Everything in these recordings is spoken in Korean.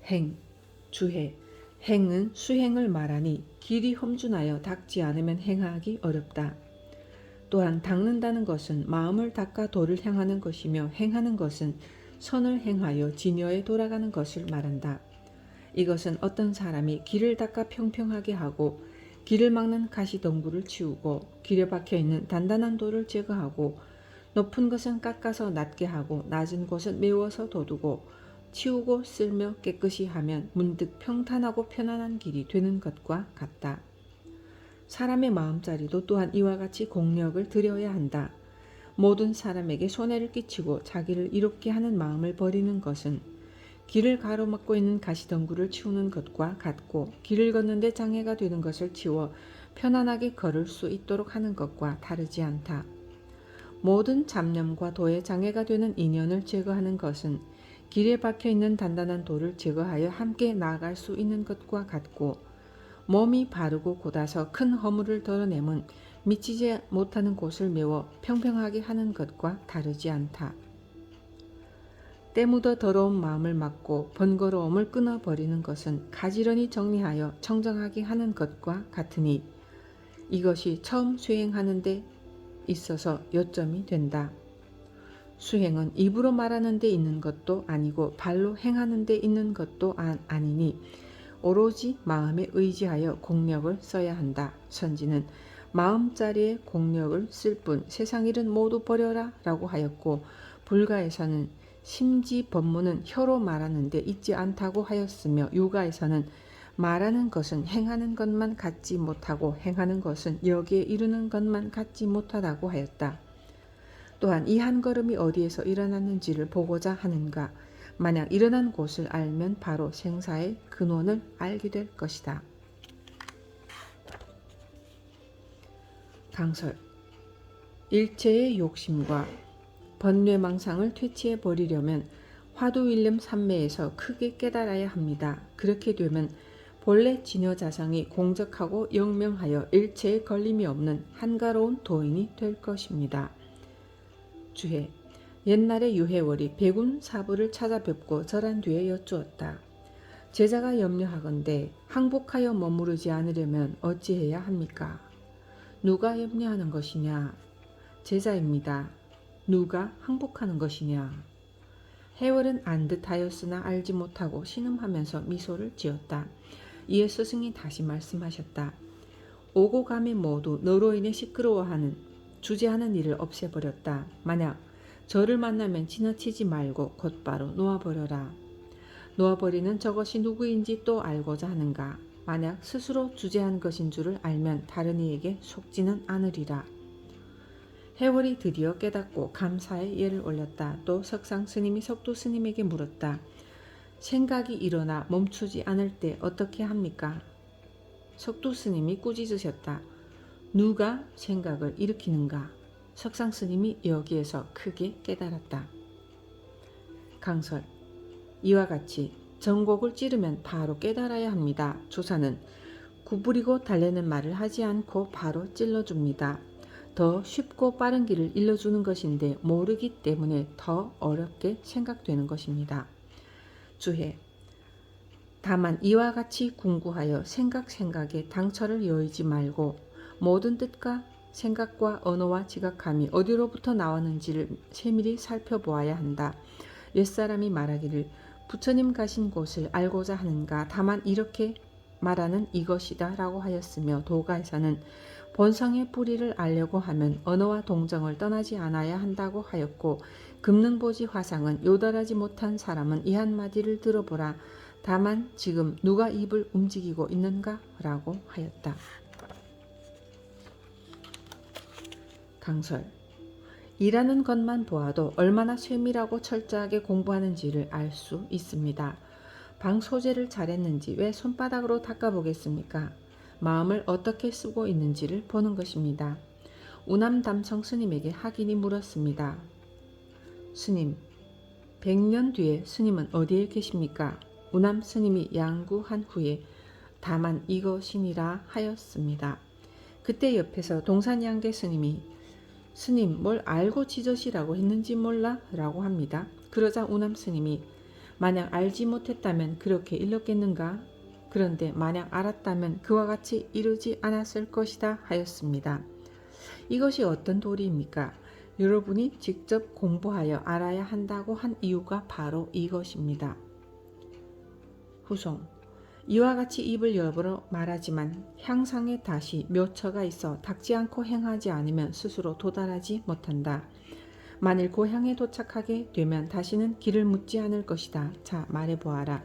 행, 주해. 행은 수행을 말하니 길이 험준하여 닦지 않으면 행하기 어렵다. 또한 닦는다는 것은 마음을 닦아 도를 향하는 것이며 행하는 것은 선을 행하여 진여에 돌아가는 것을 말한다. 이것은 어떤 사람이 길을 닦아 평평하게 하고 길을 막는 가시덩굴을 치우고 길에 박혀있는 단단한 돌을 제거하고 높은 것은 깎아서 낮게 하고 낮은 곳은 메워서 돋우고 치우고 쓸며 깨끗이 하면 문득 평탄하고 편안한 길이 되는 것과 같다. 사람의 마음자리도 또한 이와 같이 공력을 들여야 한다. 모든 사람에게 손해를 끼치고 자기를 이롭게 하는 마음을 버리는 것은 길을 가로막고 있는 가시덩굴을 치우는 것과 같고 길을 걷는데 장애가 되는 것을 치워 편안하게 걸을 수 있도록 하는 것과 다르지 않다. 모든 잡념과 도에 장애가 되는 인연을 제거하는 것은 길에 박혀있는 단단한 돌을 제거하여 함께 나아갈 수 있는 것과 같고 몸이 바르고 곧아서 큰 허물을 덜어내면 미치지 못하는 곳을 메워 평평하게 하는 것과 다르지 않다. 때 묻어 더러운 마음을 막고 번거로움을 끊어버리는 것은 가지런히 정리하여 청정하게 하는 것과 같으니 이것이 처음 수행하는 데 있어서 요점이 된다. 수행은 입으로 말하는 데 있는 것도 아니고 발로 행하는 데 있는 것도 아니니 오로지 마음에 의지하여 공력을 써야 한다. 선지는 마음자리에 공력을 쓸 뿐 세상 일은 모두 버려라 라고 하였고 불가에서는 심지 법문은 혀로 말하는 데 있지 않다고 하였으며 유가에서는 말하는 것은 행하는 것만 갖지 못하고 행하는 것은 여기에 이르는 것만 갖지 못하다고 하였다. 또한 이 한 걸음이 어디에서 일어났는지를 보고자 하는가. 만약 일어난 곳을 알면 바로 생사의 근원을 알게 될 것이다. 강설. 일체의 욕심과 번뇌망상을 퇴치해 버리려면 화두일념 삼매에서 크게 깨달아야 합니다. 그렇게 되면 본래 진여자성이 공적하고 영명하여 일체에 걸림이 없는 한가로운 도인이 될 것입니다. 주해. 옛날에 유해월이 백운 사부를 찾아뵙고 절한 뒤에 여쭈었다. 제자가 염려하건대 항복하여 머무르지 않으려면 어찌해야 합니까? 누가 염려하는 것이냐? 제자입니다. 누가 항복하는 것이냐? 해월은 안 듯하였으나 알지 못하고 신음하면서 미소를 지었다. 이에 스승이 다시 말씀하셨다. 오고 가면 모두 너로 인해 시끄러워하는 주제하는 일을 없애버렸다. 만약 저를 만나면 지나치지 말고 곧바로 놓아버려라. 놓아버리는 저것이 누구인지 또 알고자 하는가? 만약 스스로 주제한 것인 줄을 알면 다른 이에게 속지는 않으리라. 해월이 드디어 깨닫고 감사의 예를 올렸다. 또 석상 스님이 석두 스님에게 물었다. 생각이 일어나 멈추지 않을 때 어떻게 합니까? 석두 스님이 꾸짖으셨다. 누가 생각을 일으키는가? 석상 스님이 여기에서 크게 깨달았다. 강설. 이와 같이 전곡을 찌르면 바로 깨달아야 합니다. 조사는 구부리고 달래는 말을 하지 않고 바로 찔러줍니다. 더 쉽고 빠른 길을 일러주는 것인데 모르기 때문에 더 어렵게 생각되는 것입니다. 주해. 다만 이와 같이 궁구하여 생각에 당처를 여의지 말고 모든 뜻과 생각과 언어와 지각함이 어디로부터 나왔는지를 세밀히 살펴보아야 한다. 옛사람이 말하기를 부처님 가신 곳을 알고자 하는가 다만 이렇게 말하는 이것이다 라고 하였으며 도가에서는 본성의 뿌리를 알려고 하면 언어와 동정을 떠나지 않아야 한다고 하였고 금능보지 화상은 요달하지 못한 사람은 이 한마디를 들어보라. 다만 지금 누가 입을 움직이고 있는가? 라고 하였다. 강설. 일하는 것만 보아도 얼마나 세밀하고 철저하게 공부하는지를 알 수 있습니다. 방 소재를 잘했는지 왜 손바닥으로 닦아보겠습니까? 마음을 어떻게 쓰고 있는지를 보는 것입니다. 우남담성 스님에게 학인이 물었습니다. 스님, 100년 뒤에 스님은 어디에 계십니까? 우남 스님이 양구한 후에 다만 이것이니라 하였습니다. 그때 옆에서 동산양계 스님이 스님 뭘 알고 지저시라고 했는지 몰라? 라고 합니다. 그러자 우남 스님이 만약 알지 못했다면 그렇게 일렀겠는가? 그런데 만약 알았다면 그와 같이 이루지 않았을 것이다 하였습니다. 이것이 어떤 도리입니까? 여러분이 직접 공부하여 알아야 한다고 한 이유가 바로 이것입니다. 후송. 이와 같이 입을 열어 말하지만 향상에 다시 묘처가 있어 닦지 않고 행하지 않으면 스스로 도달하지 못한다. 만일 고향에 도착하게 되면 다시는 길을 묻지 않을 것이다. 자, 말해보아라.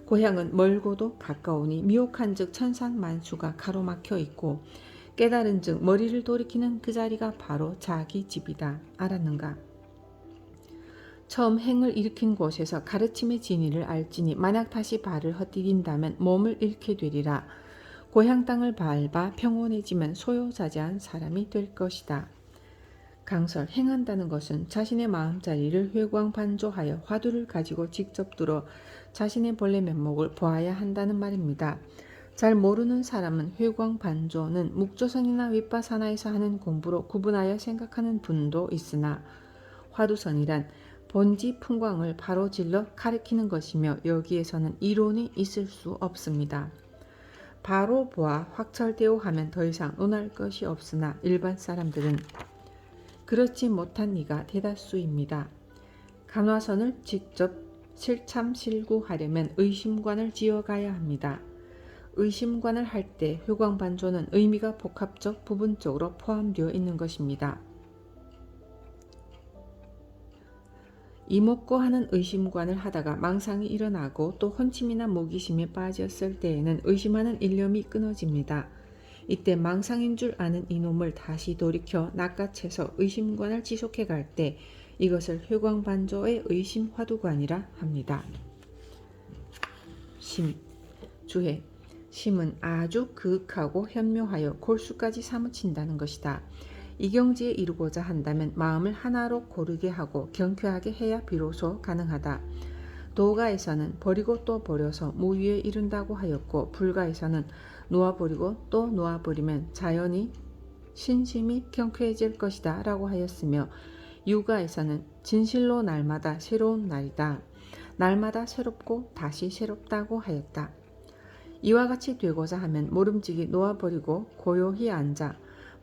고향은 멀고도 가까우니 미혹한즉 천산만수가 가로막혀 있고 깨달은즉 머리를 돌이키는 그 자리가 바로 자기 집이다. 알았는가? 처음 행을 일으킨 곳에서 가르침의 진리를 알지니 만약 다시 발을 헛디딘다면 몸을 잃게 되리라. 고향 땅을 밟아 평온해지면 소요자재한 사람이 될 것이다. 강설. 행한다는 것은 자신의 마음자리를 회광반조하여 화두를 가지고 직접 들어 자신의 본래 면목을 보아야 한다는 말입니다. 잘 모르는 사람은 회광반조는 묵조선이나 윗바사나에서 하는 공부로 구분하여 생각하는 분도 있으나 화두선이란 본지 풍광을 바로 질러 가리키는 것이며 여기에서는 이론이 있을 수 없습니다. 바로 보아 확철대오 하면 더 이상 논할 것이 없으나 일반 사람들은 그렇지 못한 이가 대다수입니다. 간화선을 직접 실참실구하려면 의심관을 지어가야 합니다. 의심관을 할 때 회광반조는 의미가 복합적 부분적으로 포함되어 있는 것입니다. 이목고 하는 의심관을 하다가 망상이 일어나고 또 혼침이나 무기심에 빠졌을 때에는 의심하는 일념이 끊어집니다. 이때 망상인 줄 아는 이놈을 다시 돌이켜 낚아채서 의심관을 지속해 갈 때 이것을 회광반조의 의심화두관이라 합니다. 심. 주해. 심은 아주 그윽하고 현묘하여 골수까지 사무친다는 것이다. 이 경지에 이루고자 한다면 마음을 하나로 고르게 하고 경쾌하게 해야 비로소 가능하다. 도가에서는 버리고 또 버려서 무위에 이른다고 하였고 불가에서는 놓아버리고 또 놓아버리면 자연히 신심이 경쾌해질 것이다 라고 하였으며 유가에서는 진실로 날마다 새로운 날이다. 날마다 새롭고 다시 새롭다고 하였다. 이와 같이 되고자 하면 모름지기 놓아버리고 고요히 앉아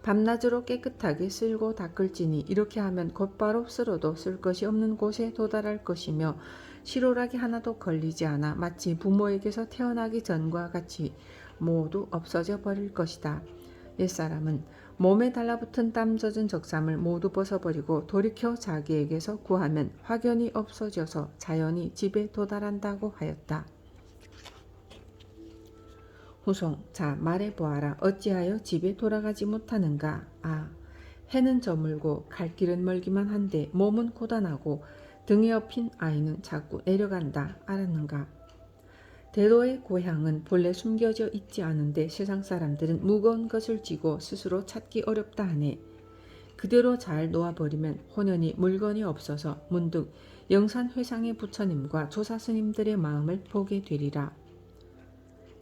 밤낮으로 깨끗하게 쓸고 닦을지니 이렇게 하면 곧바로 쓸어도 쓸 것이 없는 곳에 도달할 것이며 실오락이 하나도 걸리지 않아 마치 부모에게서 태어나기 전과 같이 모두 없어져 버릴 것이다. 옛사람은 몸에 달라붙은 땀 젖은 적삼을 모두 벗어버리고 돌이켜 자기에게서 구하면 확연히 없어져서 자연히 집에 도달한다고 하였다. 후송. 자, 말해보아라. 어찌하여 집에 돌아가지 못하는가? 아, 해는 저물고 갈 길은 멀기만 한데 몸은 고단하고 등에 업힌 아이는 자꾸 내려간다. 알았는가? 대도의 고향은 본래 숨겨져 있지 않은데 세상 사람들은 무거운 것을 쥐고 스스로 찾기 어렵다 하네. 그대로 잘 놓아버리면 혼연히 물건이 없어서 문득 영산회상의 부처님과 조사스님들의 마음을 보게 되리라.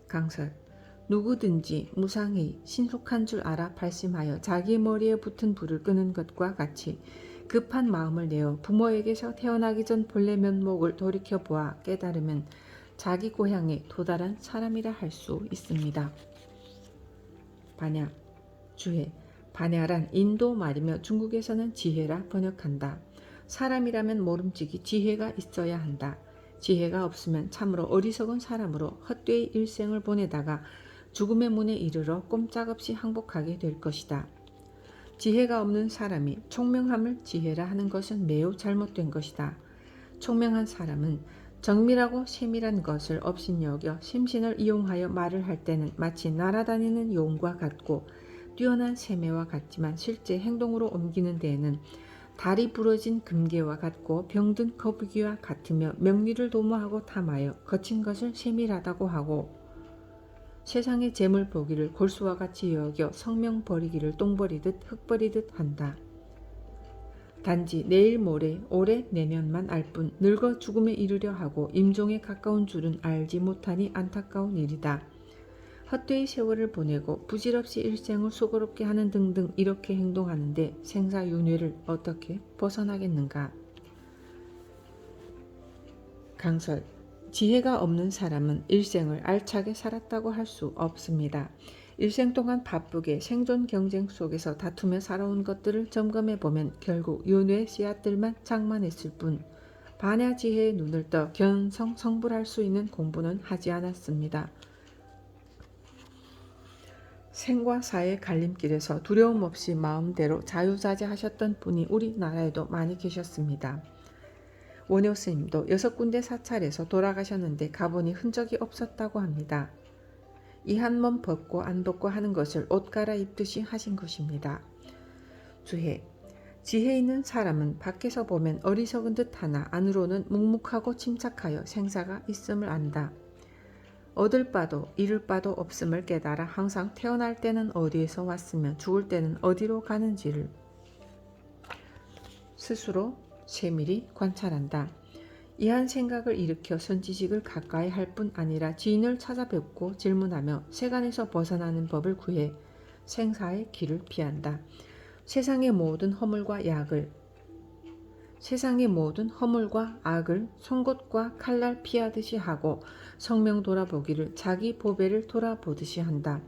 강설. 누구든지 무상히 신속한 줄 알아 발심하여 자기 머리에 붙은 불을 끄는 것과 같이 급한 마음을 내어 부모에게서 태어나기 전 본래 면목을 돌이켜보아 깨달으면 자기 고향에 도달한 사람이라 할 수 있습니다. 반야. 주해. 반야란 인도 말이며 중국에서는 지혜라 번역한다. 사람이라면 모름지기 지혜가 있어야 한다. 지혜가 없으면 참으로 어리석은 사람으로 헛되이 일생을 보내다가 죽음의 문에 이르러 꼼짝없이 항복하게 될 것이다. 지혜가 없는 사람이 총명함을 지혜라 하는 것은 매우 잘못된 것이다. 총명한 사람은 정밀하고 세밀한 것을 업신여겨 심신을 이용하여 말을 할 때는 마치 날아다니는 용과 같고 뛰어난 세매와 같지만 실제 행동으로 옮기는 데에는 다리 부러진 금괴와 같고 병든 거북이와 같으며 명리를 도모하고 탐하여 거친 것을 세밀하다고 하고 세상의 재물 보기를 골수와 같이 여겨 성명 버리기를 똥 버리듯 흙 버리듯 한다. 단지 내일 모레 올해 내년만 알 뿐 늙어 죽음에 이르려 하고 임종에 가까운 줄은 알지 못하니 안타까운 일이다. 헛되이 세월을 보내고 부질없이 일생을 수고롭게 하는 등등 이렇게 행동하는데 생사윤회를 어떻게 벗어나겠는가. 강설. 지혜가 없는 사람은 일생을 알차게 살았다고 할 수 없습니다. 일생 동안 바쁘게 생존 경쟁 속에서 다투며 살아온 것들을 점검해 보면 결국 윤회의 씨앗들만 장만했을 뿐 반야 지혜의 눈을 떠 견성성불할 수 있는 공부는 하지 않았습니다. 생과 사의 갈림길에서 두려움 없이 마음대로 자유자재하셨던 분이 우리나라에도 많이 계셨습니다. 원효 스님도 6군데 사찰에서 돌아가셨는데 가보니 흔적이 없었다고 합니다. 이 한 몸 벗고 안 벗고 하는 것을 옷 갈아입듯이 하신 것입니다. 주해. 지혜 있는 사람은 밖에서 보면 어리석은 듯 하나 안으로는 묵묵하고 침착하여 생사가 있음을 안다. 얻을 바도 잃을 바도 없음을 깨달아 항상 태어날 때는 어디에서 왔으며 죽을 때는 어디로 가는지를 스스로 세밀히 관찰한다. 이한 생각을 일으켜 선지식을 가까이 할 뿐 아니라 지인을 찾아뵙고 질문하며 세간에서 벗어나는 법을 구해 생사의 길을 피한다. 세상의 모든 허물과 악을 송곳과 칼날 피하듯이 하고 성명 돌아보기를 자기 보배를 돌아보듯이 한다.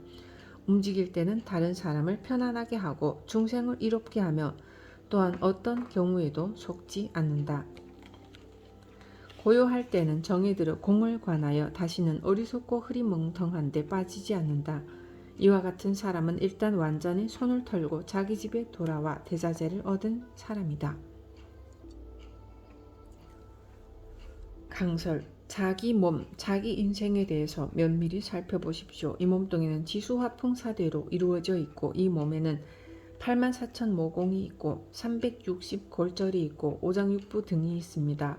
움직일 때는 다른 사람을 편안하게 하고 중생을 이롭게 하며 또한 어떤 경우에도 속지 않는다. 고요할 때는 정에 들어 공을 관하여 다시는 어리석고 흐리멍텅한 데 빠지지 않는다. 이와 같은 사람은 일단 완전히 손을 털고 자기 집에 돌아와 대자재를 얻은 사람이다. 강설. 자기 몸, 자기 인생에 대해서 면밀히 살펴보십시오. 이 몸뚱이는 지수화풍사대로 이루어져 있고 이 몸에는 84,000 모공이 있고 360 골절이 있고 오장육부 등이 있습니다.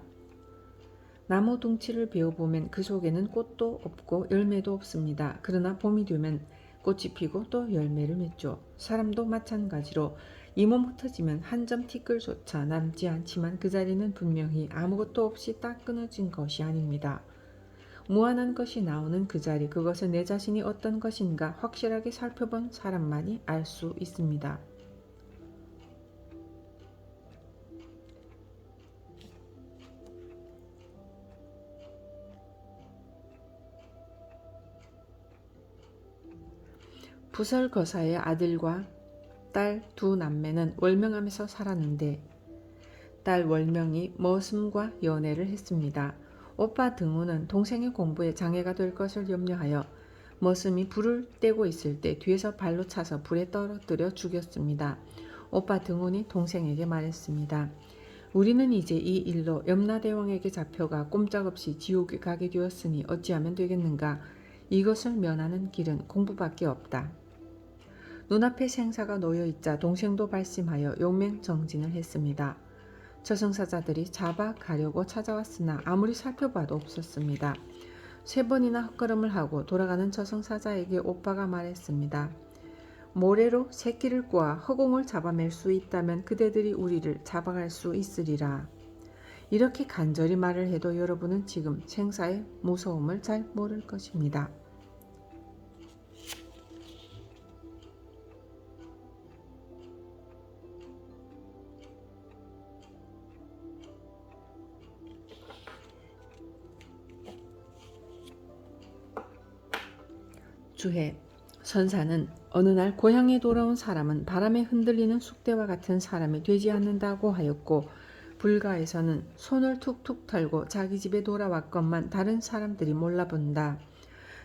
나무 둥치를 베어보면 그 속에는 꽃도 없고 열매도 없습니다. 그러나 봄이 되면 꽃이 피고 또 열매를 맺죠. 사람도 마찬가지로 이 몸 흩어지면 한 점 티끌조차 남지 않지만 그 자리는 분명히 아무것도 없이 딱 끊어진 것이 아닙니다. 무한한 것이 나오는 그 자리, 그것은 내 자신이 어떤 것인가 확실하게 살펴본 사람만이 알 수 있습니다. 부설거사의 아들과 딸 두 남매는 월명암에서 살았는데 딸 월명이 머슴과 연애를 했습니다. 오빠 등우는 동생의 공부에 장애가 될 것을 염려하여 머슴이 불을 떼고 있을 때 뒤에서 발로 차서 불에 떨어뜨려 죽였습니다. 오빠 등운이 동생에게 말했습니다. 우리는 이제 이 일로 염라대왕에게 잡혀가 꼼짝없이 지옥에 가게 되었으니 어찌하면 되겠는가. 이것을 면하는 길은 공부밖에 없다. 눈앞에 생사가 놓여있자 동생도 발심하여 용맹정진을 했습니다. 저승사자들이 잡아가려고 찾아왔으나 아무리 살펴봐도 없었습니다. 3번이나 헛걸음을 하고 돌아가는 저승사자에게 오빠가 말했습니다. 모래로 새끼를 꼬아 허공을 잡아맬 수 있다면 그대들이 우리를 잡아갈 수 있으리라. 이렇게 간절히 말을 해도 여러분은 지금 생사의 무서움을 잘 모를 것입니다. 주해. 선사는 어느 날 고향에 돌아온 사람은 바람에 흔들리는 쑥대와 같은 사람이 되지 않는다고 하였고 불가에서는 손을 툭툭 털고 자기 집에 돌아왔건만 다른 사람들이 몰라본다.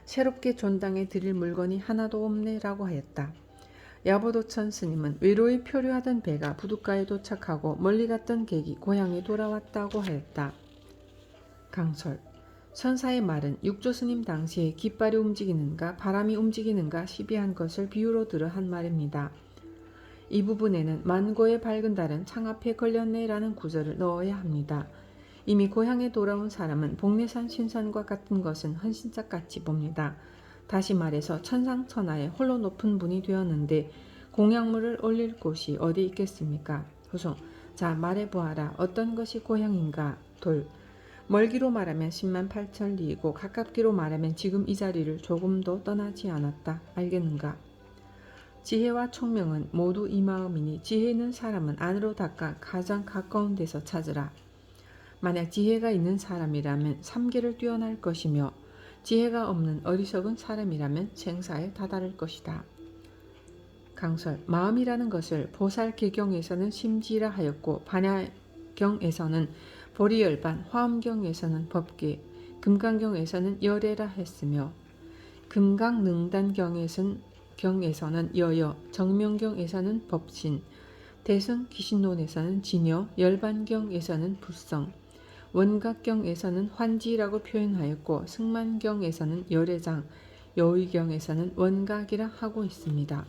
새롭게 존당에 드릴 물건이 하나도 없네 라고 하였다. 야보도천 스님은 외로이 표류하던 배가 부둣가에 도착하고 멀리 갔던 객이 고향에 돌아왔다고 하였다. 강설. 선사의 말은 육조 스님 당시에 깃발이 움직이는가 바람이 움직이는가 시비한 것을 비유로 들어 한 말입니다. 이 부분에는 만고의 밝은 달은 창 앞에 걸렸네 라는 구절을 넣어야 합니다. 이미 고향에 돌아온 사람은 복례산 신선과 같은 것은 헌신짝같이 봅니다. 다시 말해서 천상천하에 홀로 높은 분이 되었는데 공양물을 올릴 곳이 어디 있겠습니까? 후송. 자, 말해보아라. 어떤 것이 고향인가? 돌. 멀기로 말하면 10만 8천 리이고 가깝기로 말하면 지금 이 자리를 조금도 떠나지 않았다. 알겠는가? 지혜와 총명은 모두 이 마음이니 지혜 있는 사람은 안으로 닦아 가장 가까운 데서 찾으라. 만약 지혜가 있는 사람이라면 삼계를 뛰어날 것이며 지혜가 없는 어리석은 사람이라면 생사에 다다를 것이다. 강설. 마음이라는 것을 보살개경에서는 심지라 하였고 반야경에서는 보리열반, 화엄경에서는 법계, 금강경에서는 열애라 했으며 금강능단경에서는 여여, 정명경에서는 법신, 대승귀신론에서는 진여, 열반경에서는 불성, 원각경에서는 환지라고 표현하였고 승만경에서는 열애장, 여의경에서는 원각이라 하고 있습니다.